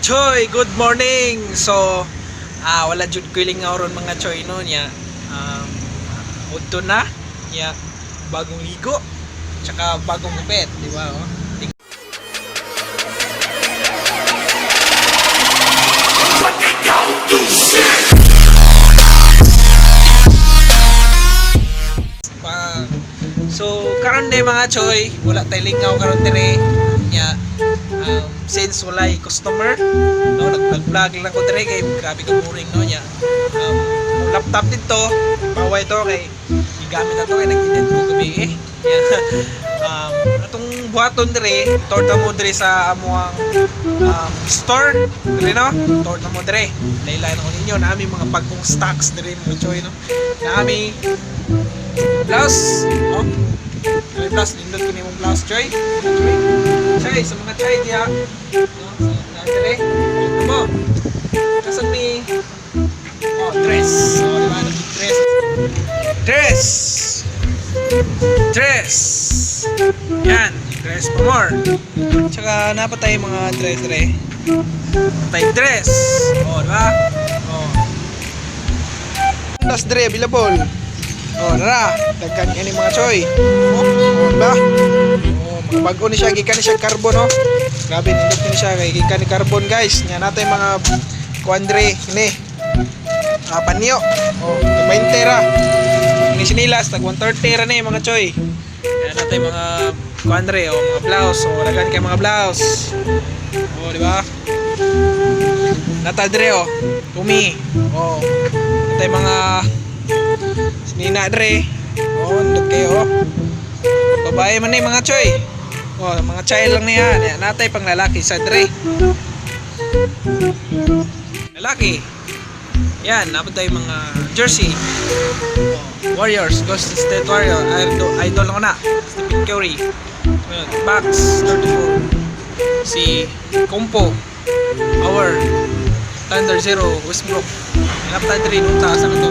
choy, good morning. So wala jud ko lingaw ron mga choy no nya. Udto na nya bagong ligo tsaka bagong gupit, di ba? Oh. So karon day mga choy, wala tay lingaw karon dire nya. Since walay customer no, nag-vlog lang ko dire kay grabe ka boring no nya. Laptop dito paway to kay gigamit na to kay nag-edit ko gabi atong buhaton dire torta mo dire sa amuang store dire no, torta mo dire laylay na ninyo na aming mga bagong stocks dire mga choy no, na aming blouse oh, blouse lindot kini mong blouse choy sa mga choy diya no, sa dire ito mo kasan mi dress diba dress yan, dress pa more tsaka napatay mga dress patay dress diba das dire available nara dagkan yan yung mga choy diba mga bago ni siya gikan ni siya carbon no, grabe nindot ni siya kay gikan ni carbon guys nya natay mga kuandre ini panyo 20 ra ini sinilas tag 130 ra ni mga choy yan natay mga kuandre mga blouse lagan kay mga blouse di ba nata dire tumi natay mga sinina dre ndot kayo babae man ni mga choy mga child lang niya natay pang lalaki sa dre lalaki yan napatay mga jersey Warriors Ghost State Warrior idol ko na Stephen Curry Bucks 34 si Kumpo Howard Thunder Zero Westbrook napatay dre nunta sa to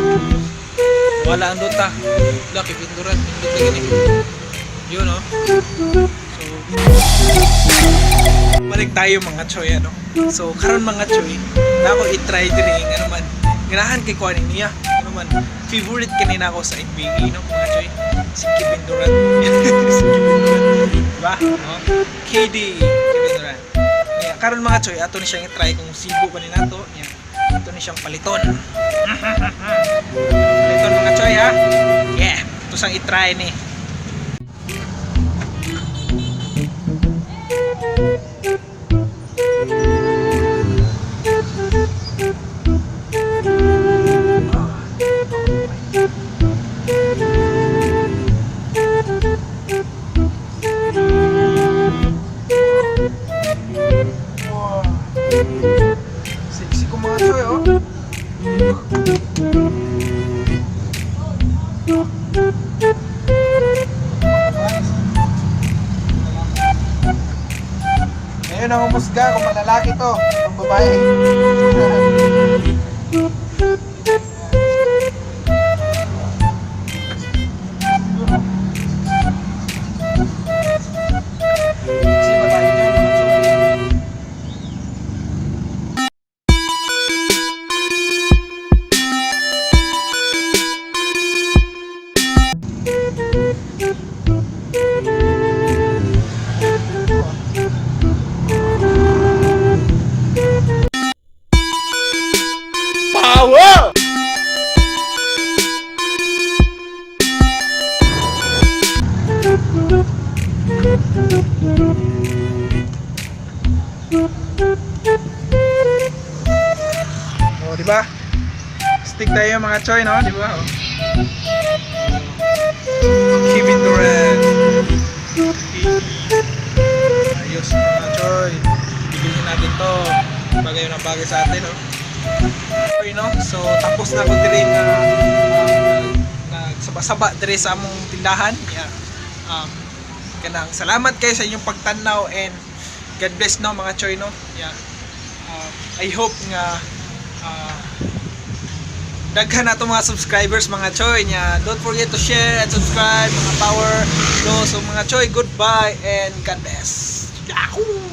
wala ang dota laki pinduran pindot lagi ni yun no. So balik tayo mga choy ano. So karon mga choy na ako i-try dire ano man ganahan kay kuan niya ano man favorite kanina ako sa NBA no mga choy si Kevin Durant diba no? KD Kevin Durant karon mga choy ato ni siyang i-try kung sibo ba ni nato ito ni siyang paliton paliton mga choy ha ito sang i-try ni sexy ko mga choy ngayon ang umusga kung malalaki to kung babae power! Diba? Stick tayo mga choy no, diba? Kevin Durant. Ayos mga choy. Bigyan natin to. Bagay na bagay sa atin no. No? So tapos na ko dire nga nagsaba-saba dire sa among tindahan. Kanang salamat kayo sa inyong pagtanaw and God bless no mga choy no. I hope nga daghan na to mga subscribers mga choy nya. Don't forget to share and subscribe mga power no. So mga choy, goodbye and God bless. Yahoo!